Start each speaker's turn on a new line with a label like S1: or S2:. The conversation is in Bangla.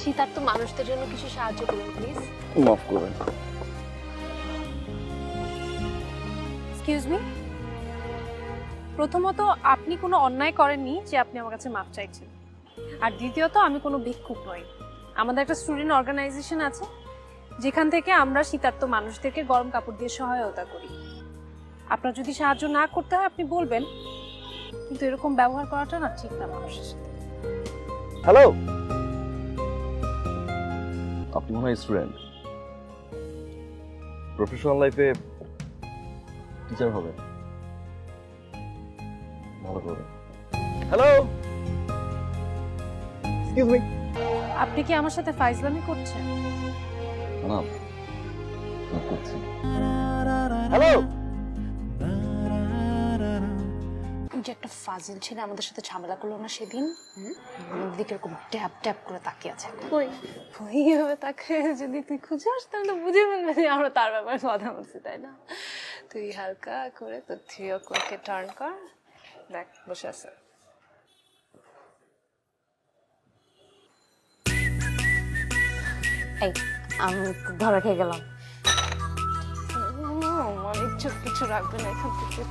S1: শীতার্ত মানুষদের জন্য কিছু সাহায্য করুন প্লিজ।
S2: মাফ করবেন।
S3: এক্সকিউজ মি, প্রথমত আপনি কোনো অন্যায় করেননি যে আপনি আমার কাছে মাফ চাইছেন, আর দ্বিতীয়ত আমি কোনো ভিক্ষুক নই। আমাদের একটা স্টুডেন্ট অর্গানাইজেশন আছে যেখান থেকে আমরা শীতার্ত মানুষদেরকে গরম কাপড় দিয়ে সহায়তা করি। আপনার যদি সাহায্য না করতে হয় আপনি বলবেন, কিন্তু এরকম ব্যবহার করাটা না ঠিক না মানুষের সাথে।
S2: হ্যালো, আপনি মনে হয় স্টুডেন্ট, প্রফেশনাল লাইফে টিচার হবে, ভালো করবে। Hello, excuse me.
S3: আপনি কি আমার সাথে ফাইজলামি করছেন?
S2: না, করছি। হ্যালো,
S1: যে একটা ফাজিল ছেলে আমাদের সাথে ঝামেলা করলো না সেদিন, দিকে এরকম ট্যাপ ট্যাপ করে তাকিয়ে আছে।
S3: কই এইভাবে তাকে যদি তুই খুঁজে আসতে তো বুঝে ফেলবে যে আমরা তার ব্যাপারে কথা বলছি, তাই না? তুই হালকা করে তোর 3 o'clock-এ টার্ন কর, দেখ বসে আছে।
S1: এই আমি ধরা খেয়ে গেলাম।
S3: মানে চোখ কিছু রাখবে না এখান থেকে।